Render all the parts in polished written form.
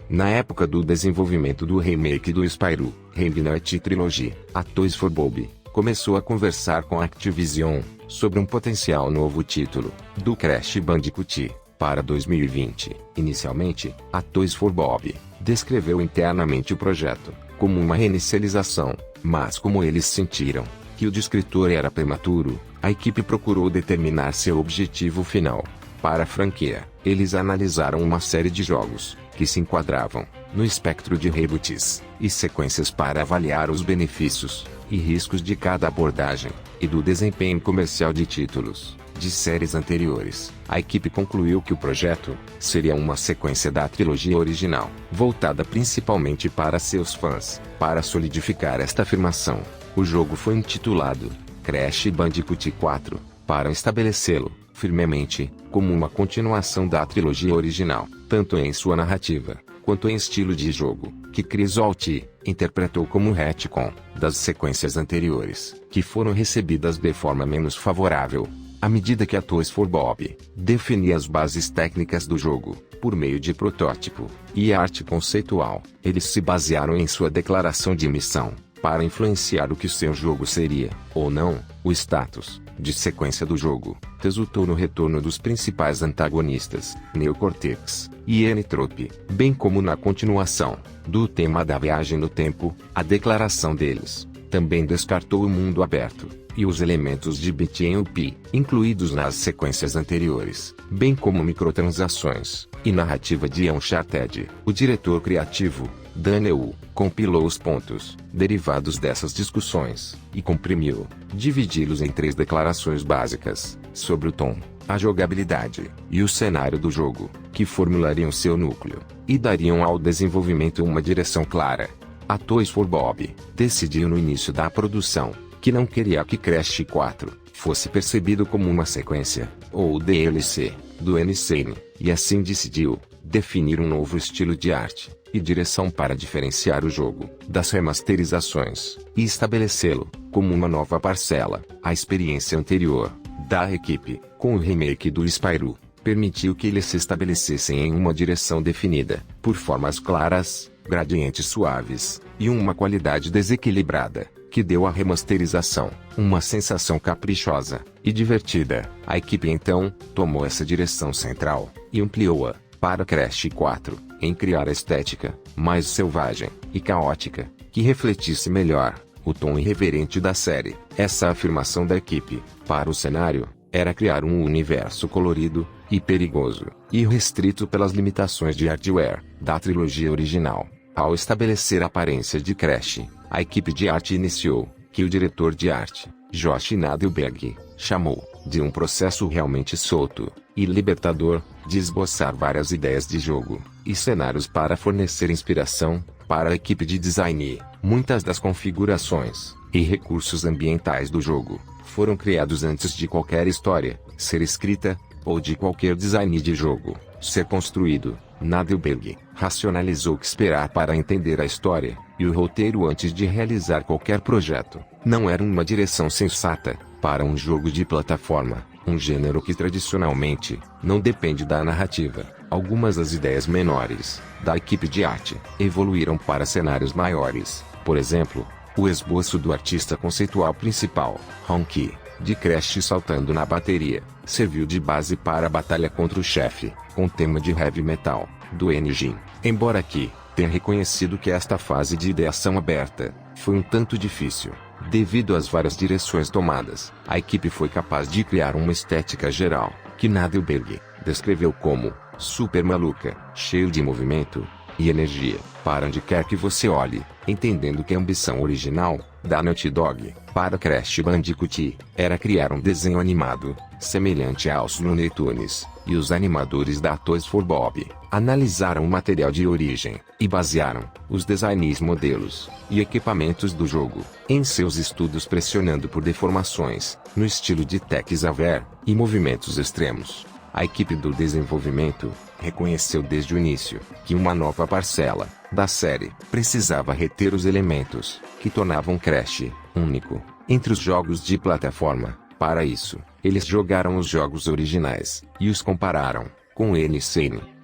Na época do desenvolvimento do remake do Spyro, Reignite Trilogy, a Toys for Bob começou a conversar com a Activision sobre um potencial novo título do Crash Bandicoot para 2020. Inicialmente, a Toys for Bob descreveu internamente o projeto como uma reinicialização, mas como eles sentiram que o descritor era prematuro, a equipe procurou determinar seu objetivo final para a franquia. Eles analisaram uma série de jogos que se enquadravam no espectro de reboots e sequências para avaliar os benefícios e riscos de cada abordagem e do desempenho comercial de títulos de séries anteriores. A equipe concluiu que o projeto seria uma sequência da trilogia original, voltada principalmente para seus fãs. Para solidificar esta afirmação, o jogo foi intitulado Crash Bandicoot 4, para estabelecê-lo firmemente como uma continuação da trilogia original, tanto em sua narrativa quanto em estilo de jogo, que Chris Holt interpretou como retcon das sequências anteriores, que foram recebidas de forma menos favorável. À medida que a Toys for Bob definia as bases técnicas do jogo, por meio de protótipo e arte conceitual, eles se basearam em sua declaração de missão, para influenciar o que seu jogo seria, ou não, o status de sequência do jogo. Resultou no retorno dos principais antagonistas, Neo Cortex e N-Trope, bem como na continuação do tema da viagem no tempo. A declaração deles também descartou o mundo aberto e os elementos de beat'em up incluídos nas sequências anteriores, bem como microtransações e narrativa de Uncharted. O diretor criativo, Daniel, compilou os pontos derivados dessas discussões e comprimiu, dividi-los em 3 declarações básicas sobre o tom, a jogabilidade e o cenário do jogo, que formulariam seu núcleo e dariam ao desenvolvimento uma direção clara. A Toys for Bob decidiu no início da produção que não queria que Crash 4 fosse percebido como uma sequência ou DLC do N-Sane, e assim decidiu definir um novo estilo de arte e direção para diferenciar o jogo das remasterizações e estabelecê-lo como uma nova parcela. A experiência anterior da equipe com o remake do Spyro permitiu que eles se estabelecessem em uma direção definida por formas claras, gradientes suaves e uma qualidade desequilibrada, que deu à remasterização uma sensação caprichosa e divertida. A equipe então tomou essa direção central e ampliou-a para Crash 4, em criar a estética mais selvagem e caótica, que refletisse melhor o tom irreverente da série. Essa afirmação da equipe para o cenário era criar um universo colorido e perigoso, e restrito pelas limitações de hardware da trilogia original. Ao estabelecer a aparência de Crash, a equipe de arte iniciou, que o diretor de arte, Josh Nadelberg, chamou de um processo realmente solto e libertador, de esboçar várias ideias de jogo e cenários para fornecer inspiração para a equipe de design. Muitas das configurações e recursos ambientais do jogo foram criados antes de qualquer história ser escrita, ou de qualquer design de jogo ser construído. Nadelberg racionalizou que esperar para entender a história e o roteiro antes de realizar qualquer projeto não era uma direção sensata para um jogo de plataforma, um gênero que tradicionalmente não depende da narrativa. Algumas das ideias menores da equipe de arte evoluíram para cenários maiores. Por exemplo, o esboço do artista conceitual principal, Honky, de Crash saltando na bateria, serviu de base para a batalha contra o chefe, com tema de heavy metal, do N-Gin. Embora aqui tenha reconhecido que esta fase de ideação aberta foi um tanto difícil, devido às várias direções tomadas, a equipe foi capaz de criar uma estética geral, que Nadelberg descreveu como super maluca, cheio de movimento e energia, para onde quer que você olhe, entendendo que a ambição original da Naughty Dog para Crash Bandicoot era criar um desenho animado semelhante aos Looney Tunes, e os animadores da Toys for Bob analisaram o material de origem e basearam os designs, modelos e equipamentos do jogo em seus estudos, pressionando por deformações no estilo de Tech Xavier e movimentos extremos. A equipe do desenvolvimento reconheceu desde o início que uma nova parcela da série precisava reter os elementos que tornavam Crash único entre os jogos de plataforma. Para isso, eles jogaram os jogos originais e os compararam com eles,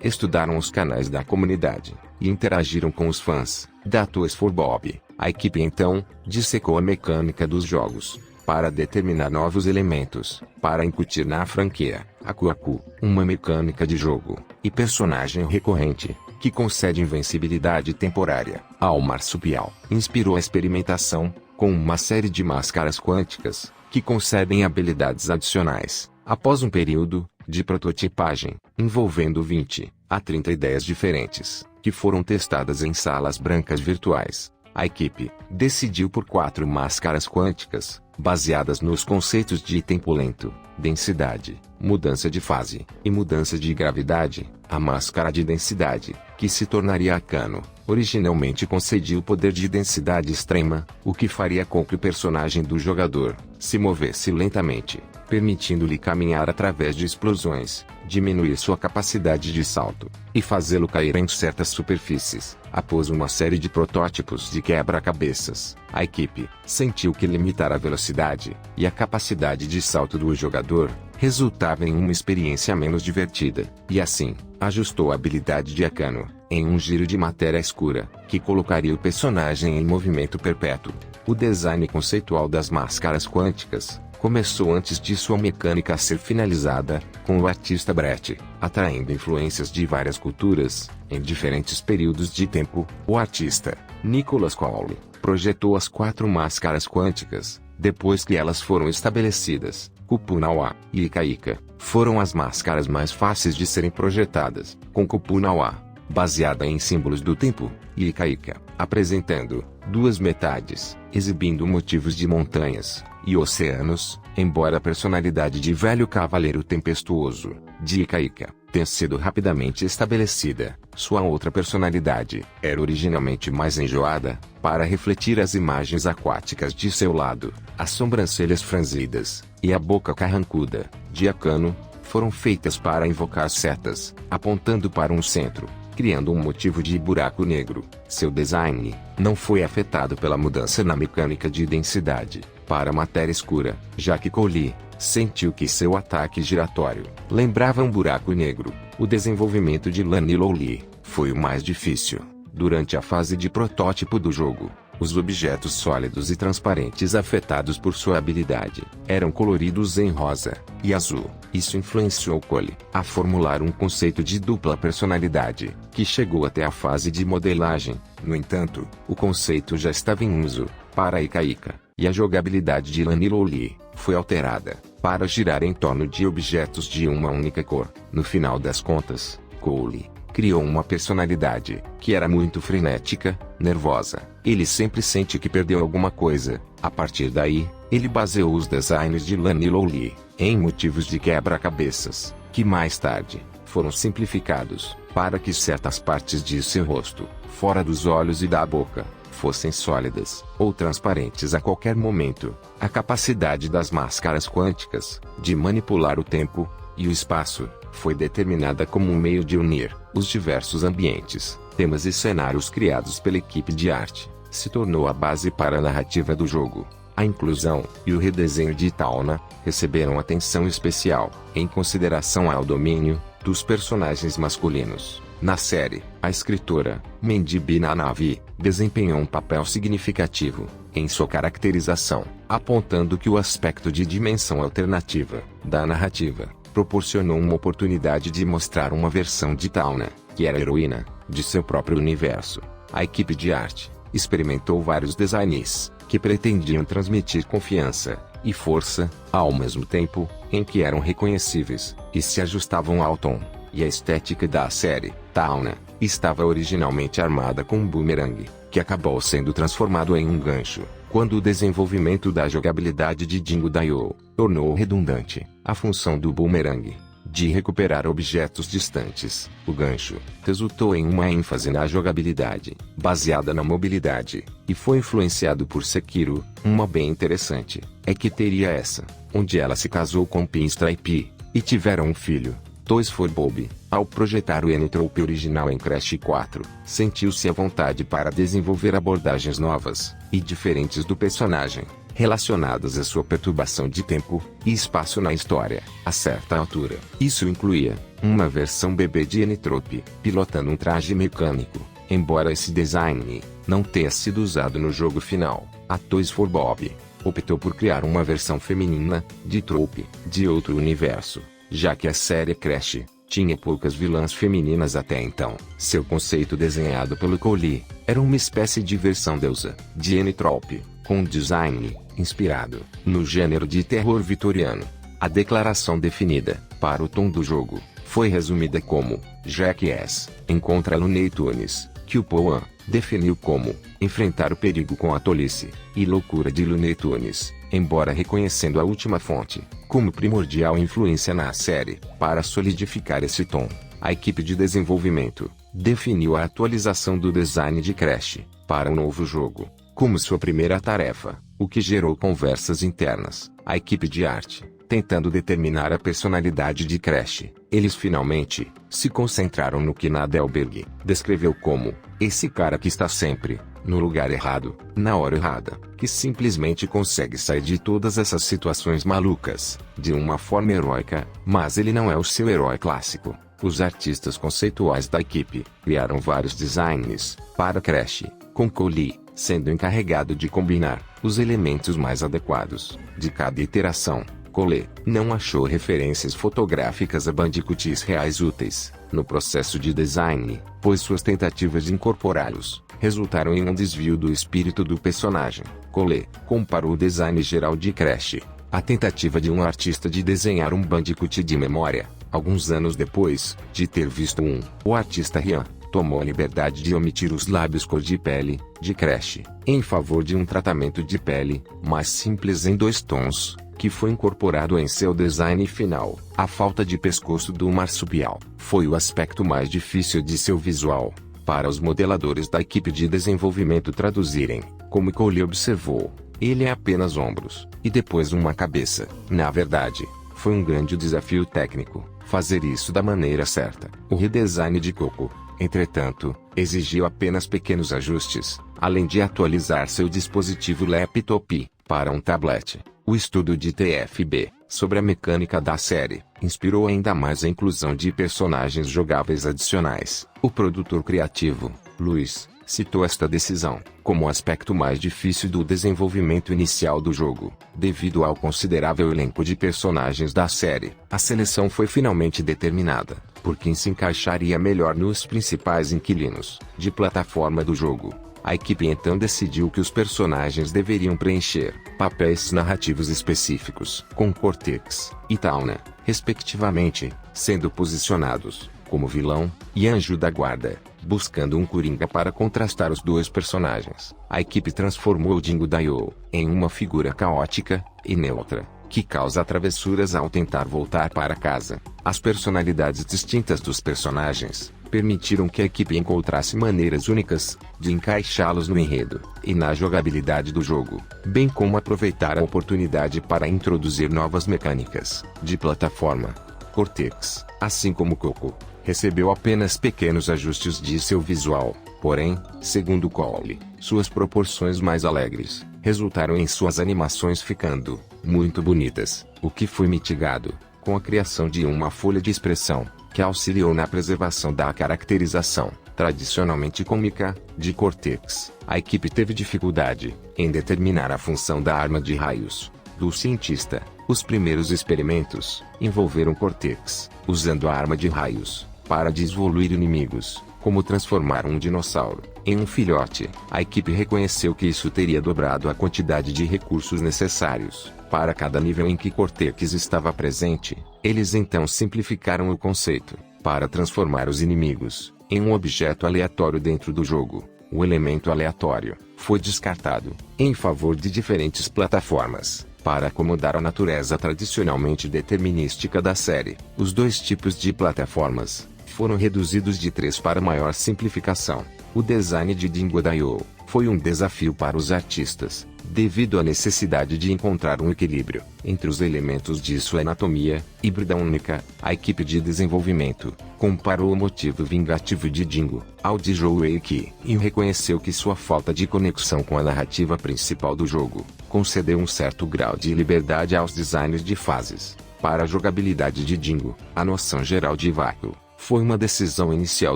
estudaram os canais da comunidade e interagiram com os fãs da Toys for Bob. A equipe então dissecou a mecânica dos jogos para determinar novos elementos para incutir na franquia. A Kuaku, uma mecânica de jogo e personagem recorrente que concede invencibilidade temporária ao marsupial, inspirou a experimentação com uma série de máscaras quânticas que concedem habilidades adicionais. Após um período de prototipagem envolvendo 20 a 30 ideias diferentes que foram testadas em salas brancas virtuais, a equipe decidiu por 4 máscaras quânticas baseadas nos conceitos de tempo lento, densidade, mudança de fase e mudança de gravidade. A máscara de densidade, que se tornaria Akano, originalmente concedia o poder de densidade extrema, o que faria com que o personagem do jogador se movesse lentamente, permitindo-lhe caminhar através de explosões, diminuir sua capacidade de salto e fazê-lo cair em certas superfícies. Após uma série de protótipos de quebra-cabeças, a equipe sentiu que limitar a velocidade e a capacidade de salto do jogador resultava em uma experiência menos divertida, e assim, ajustou a habilidade de Akano em um giro de matéria escura, que colocaria o personagem em movimento perpétuo. O design conceitual das máscaras quânticas começou antes de sua mecânica ser finalizada, com o artista Brett, atraindo influências de várias culturas, em diferentes períodos de tempo. O artista, Nicholas Cole, projetou as 4 máscaras quânticas. Depois que elas foram estabelecidas, Kupunawa e Ikaika foram as máscaras mais fáceis de serem projetadas, com Kupunawa baseada em símbolos do tempo, e Ikaika apresentando 2 metades, exibindo motivos de montanhas e oceanos, embora a personalidade de velho cavaleiro tempestuoso de Ikaika tenha sido rapidamente estabelecida. Sua outra personalidade era originalmente mais enjoada, para refletir as imagens aquáticas de seu lado. As sobrancelhas franzidas e a boca carrancuda de Akano foram feitas para invocar setas, apontando para um centro, criando um motivo de buraco negro. Seu design não foi afetado pela mudança na mecânica de densidade para matéria escura, já que Cole sentiu que seu ataque giratório lembrava um buraco negro. O desenvolvimento de Lani Lowly foi o mais difícil. Durante a fase de protótipo do jogo, os objetos sólidos e transparentes afetados por sua habilidade eram coloridos em rosa e azul. Isso influenciou Cole a formular um conceito de dupla personalidade, que chegou até a fase de modelagem. No entanto, o conceito já estava em uso para Ikaika, e a jogabilidade de Lani Lowly foi alterada para girar em torno de objetos de uma única cor. No final das contas, Cole criou uma personalidade que era muito frenética, nervosa. Ele sempre sente que perdeu alguma coisa. A partir daí, ele baseou os designs de Lani Lowly em motivos de quebra-cabeças, que mais tarde foram simplificados para que certas partes de seu rosto, fora dos olhos e da boca, fossem sólidas ou transparentes a qualquer momento. A capacidade das máscaras quânticas de manipular o tempo e o espaço foi determinada como um meio de unir os diversos ambientes, temas e cenários criados pela equipe de arte. Se tornou a base para a narrativa do jogo. A inclusão e o redesenho de Tauna receberam atenção especial, em consideração ao domínio dos personagens masculinos. Na série, a escritora Mandy Binanavi desempenhou um papel significativo em sua caracterização, apontando que o aspecto de dimensão alternativa da narrativa proporcionou uma oportunidade de mostrar uma versão de Tauna, que era heroína de seu próprio universo. A equipe de arte experimentou vários designs que pretendiam transmitir confiança e força, ao mesmo tempo em que eram reconhecíveis e se ajustavam ao tom e à estética da série. Tauna estava originalmente armada com um boomerang, que acabou sendo transformado em um gancho quando o desenvolvimento da jogabilidade de Dingo Daioh tornou redundante a função do boomerang de recuperar objetos distantes. O gancho resultou em uma ênfase na jogabilidade, baseada na mobilidade, e foi influenciado por Sekiro. Uma bem interessante é que teria essa, onde ela se casou com Pinstripe e tiveram um filho. Toys for Bob, ao projetar o N-Trope original em Crash 4, sentiu-se à vontade para desenvolver abordagens novas e diferentes do personagem. relacionadas à sua perturbação de tempo e espaço na história, a certa altura. Isso incluía uma versão bebê de N-Trope, pilotando um traje mecânico. Embora esse design não tenha sido usado no jogo final, a Toys for Bob optou por criar uma versão feminina de Trope de outro universo, já que a série Crash tinha poucas vilãs femininas até então. Seu conceito desenhado pelo Cole era uma espécie de versão deusa de N-Trope, com um design inspirado no gênero de terror vitoriano. A declaração definida para o tom do jogo foi resumida como Jackass, encontra Looney Tunes, que o Poan definiu como enfrentar o perigo com a tolice e loucura de Looney Tunes, embora reconhecendo a última fonte como primordial influência na série. Para solidificar esse tom, a equipe de desenvolvimento definiu a atualização do design de Crash para o novo jogo como sua primeira tarefa, o que gerou conversas internas. A equipe de arte tentando determinar a personalidade de Crash, eles finalmente se concentraram no que Nadelberg descreveu como esse cara que está sempre no lugar errado, na hora errada, que simplesmente consegue sair de todas essas situações malucas de uma forma heróica, mas ele não é o seu herói clássico. Os artistas conceituais da equipe criaram vários designs para Crash, com Cole sendo encarregado de combinar os elementos mais adequados de cada iteração. Cole não achou referências fotográficas a Bandicoots reais úteis no processo de design, pois suas tentativas de incorporá-los resultaram em um desvio do espírito do personagem. Cole comparou o design geral de Crash à tentativa de um artista de desenhar um Bandicoot de memória. Alguns anos depois de ter visto o artista Ryan tomou a liberdade de omitir os lábios cor de pele de Crash em favor de um tratamento de pele mais simples em 2 tons, que foi incorporado em seu design final. A falta de pescoço do marsupial foi o aspecto mais difícil de seu visual para os modeladores da equipe de desenvolvimento traduzirem. Como Cole observou, ele é apenas ombros e depois uma cabeça. Na verdade, foi um grande desafio técnico fazer isso da maneira certa. O redesign de Coco, entretanto, exigiu apenas pequenos ajustes, além de atualizar seu dispositivo laptop para um tablet. O estudo de TFB sobre a mecânica da série inspirou ainda mais a inclusão de personagens jogáveis adicionais. O produtor criativo, Luiz, citou esta decisão como o aspecto mais difícil do desenvolvimento inicial do jogo. Devido ao considerável elenco de personagens da série, a seleção foi finalmente determinada por quem se encaixaria melhor nos principais inquilinos de plataforma do jogo. A equipe então decidiu que os personagens deveriam preencher papéis narrativos específicos com Cortex e Tawna, respectivamente, sendo posicionados como vilão e anjo da guarda, buscando um coringa para contrastar os dois personagens. A equipe transformou o Dingo Dio em uma figura caótica e neutra, que causa travessuras ao tentar voltar para casa. As personalidades distintas dos personagens permitiram que a equipe encontrasse maneiras únicas de encaixá-los no enredo e na jogabilidade do jogo, bem como aproveitar a oportunidade para introduzir novas mecânicas de plataforma. Cortex, assim como Coco, recebeu apenas pequenos ajustes de seu visual, porém, segundo Cole, suas proporções mais alegres resultaram em suas animações ficando muito bonitas, o que foi mitigado com a criação de uma folha de expressão que auxiliou na preservação da caracterização tradicionalmente cômica de Cortex. A equipe teve dificuldade em determinar a função da arma de raios do cientista. Os primeiros experimentos envolveram Cortex usando a arma de raios para desevoluir inimigos, como transformar um dinossauro em um filhote. A equipe reconheceu que isso teria dobrado a quantidade de recursos necessários para cada nível em que Cortex estava presente. Eles então simplificaram o conceito para transformar os inimigos em um objeto aleatório dentro do jogo. O elemento aleatório foi descartado em favor de diferentes plataformas para acomodar a natureza tradicionalmente determinística da série. Os dois tipos de plataformas foram reduzidos de 3 para maior simplificação. O design de Dingo Dio foi um desafio para os artistas, devido à necessidade de encontrar um equilíbrio entre os elementos de sua anatomia híbrida única. A equipe de desenvolvimento comparou o motivo vingativo de Dingo ao de Joe Wake e reconheceu que sua falta de conexão com a narrativa principal do jogo concedeu um certo grau de liberdade aos designers de fases. Para a jogabilidade de Dingo, a noção geral de vácuo foi uma decisão inicial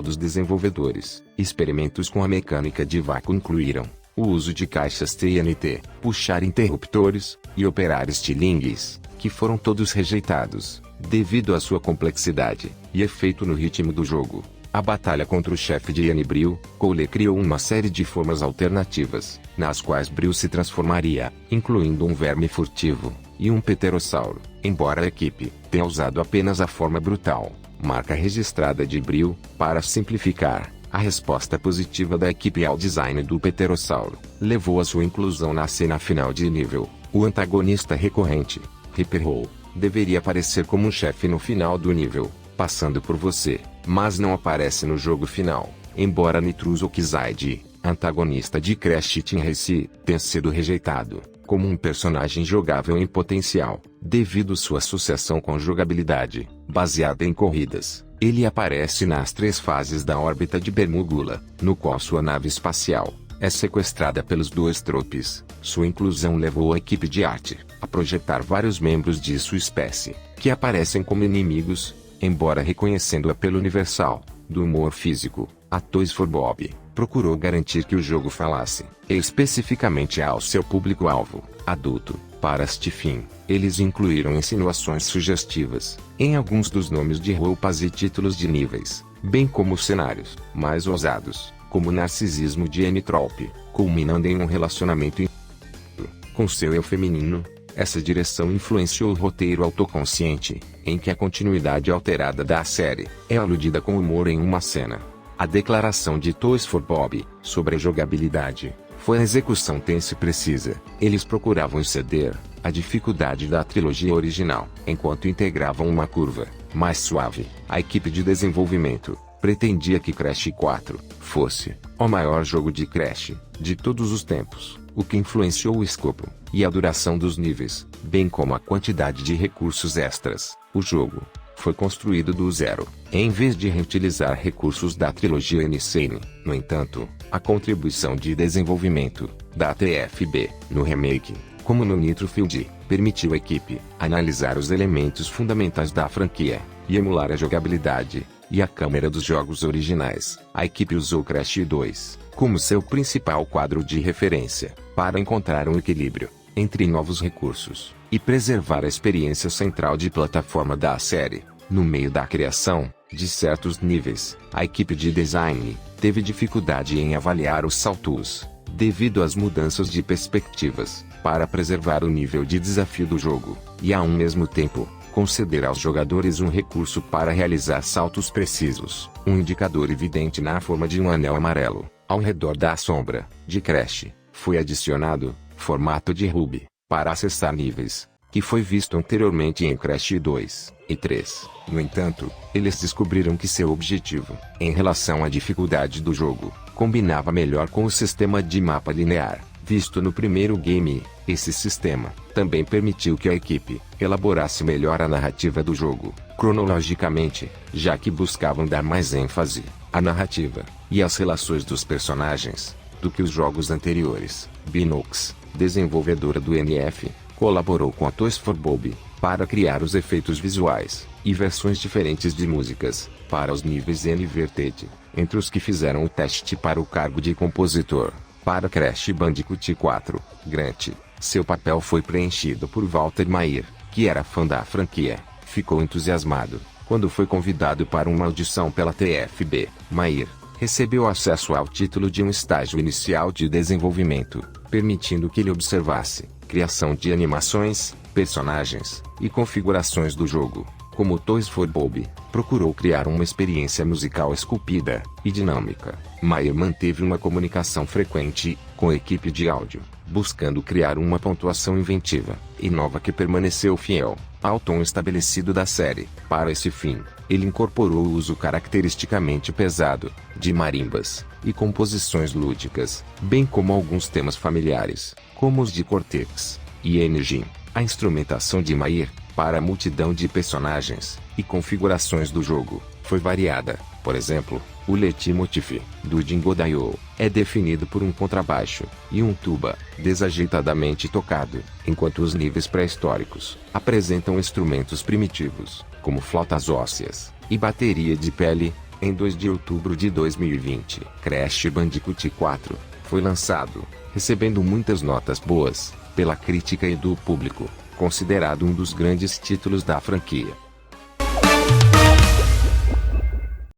dos desenvolvedores. Experimentos com a mecânica de vácuo incluíram o uso de caixas TNT, puxar interruptores e operar estilingues, que foram todos rejeitados devido à sua complexidade e efeito no ritmo do jogo. A batalha contra o chefe de Ian Brill, Cole criou uma série de formas alternativas, nas quais Brill se transformaria, incluindo um verme furtivo e um pterossauro. Embora a equipe tenha usado apenas a forma brutal, marca registrada de Brill, para simplificar, a resposta positiva da equipe ao design do pterossauro levou a sua inclusão na cena final de nível. O antagonista recorrente, Reaper Hole, deveria aparecer como um chefe no final do nível, passando por você, mas não aparece no jogo final. Embora Nitrous Oxide, antagonista de Crash Team Racing, tenha sido rejeitado como um personagem jogável em potencial, devido sua associação com jogabilidade baseada em corridas, ele aparece nas 3 fases da órbita de Bermúgula, no qual sua nave espacial é sequestrada pelos 2 tropes. Sua inclusão levou a equipe de arte a projetar vários membros de sua espécie, que aparecem como inimigos, embora reconhecendo o apelo universal do humor físico. A Toys for Bob procurou garantir que o jogo falasse especificamente ao seu público-alvo adulto. Para este fim, eles incluíram insinuações sugestivas em alguns dos nomes de roupas e títulos de níveis, bem como cenários mais ousados, como o narcisismo de Annie Trope, culminando em um relacionamento com seu eu feminino. Essa direção influenciou o roteiro autoconsciente, em que a continuidade alterada da série é aludida com humor em uma cena. A declaração de Toys for Bob sobre a jogabilidade foi a execução tensa e precisa. Eles procuravam exceder a dificuldade da trilogia original, enquanto integravam uma curva mais suave. A equipe de desenvolvimento pretendia que Crash 4 fosse o maior jogo de Crash de todos os tempos, o que influenciou o escopo e a duração dos níveis, bem como a quantidade de recursos extras. O jogo foi construído do zero, em vez de reutilizar recursos da trilogia Insane. No entanto, a contribuição de desenvolvimento da TFB no remake, como no Nitro Field, permitiu à equipe analisar os elementos fundamentais da franquia e emular a jogabilidade e a câmera dos jogos originais. A equipe usou Crash 2 como seu principal quadro de referência para encontrar um equilíbrio entre novos recursos e preservar a experiência central de plataforma da série. No meio da criação de certos níveis, a equipe de design teve dificuldade em avaliar os saltos, devido às mudanças de perspectivas, para preservar o nível de desafio do jogo, e ao mesmo tempo, conceder aos jogadores um recurso para realizar saltos precisos. Um indicador evidente na forma de um anel amarelo, ao redor da sombra de Crash, foi adicionado, formato de Ruby, para acessar níveis, que foi visto anteriormente em Crash 2 e 3. No entanto, eles descobriram que seu objetivo, em relação à dificuldade do jogo, combinava melhor com o sistema de mapa linear, visto no primeiro game. Esse sistema também permitiu que a equipe elaborasse melhor a narrativa do jogo, cronologicamente, já que buscavam dar mais ênfase à narrativa e às relações dos personagens do que os jogos anteriores. Binox, desenvolvedora do NF, colaborou com a Toys for Bob para criar os efeitos visuais e versões diferentes de músicas para os níveis Inverted. Entre os que fizeram o teste para o cargo de compositor para Crash Bandicoot 4, Grant, seu papel foi preenchido por Walter Mayer, que era fã da franquia. Ficou entusiasmado quando foi convidado para uma audição pela TFB. Mayer recebeu acesso ao título de um estágio inicial de desenvolvimento, permitindo que ele observasse criação de animações, personagens e configurações do jogo. Como Toys for Bob procurou criar uma experiência musical esculpida e dinâmica, Mayer manteve uma comunicação frequente com a equipe de áudio, buscando criar uma pontuação inventiva e nova que permaneceu fiel ao tom estabelecido da série. Para esse fim, Ele incorporou o uso caracteristicamente pesado de marimbas e composições lúdicas, bem como alguns temas familiares, como os de Cortex e Engine. A instrumentação de Mair, para a multidão de personagens e configurações do jogo, foi variada. Por exemplo, o leitmotiv do Jingle Dial é definido por um contrabaixo e um tuba desajeitadamente tocado, enquanto os níveis pré-históricos apresentam instrumentos primitivos, como flautas ósseas e bateria de pele. Em 2 de outubro de 2020, Crash Bandicoot 4 foi lançado, recebendo muitas notas boas pela crítica e do público, considerado um dos grandes títulos da franquia.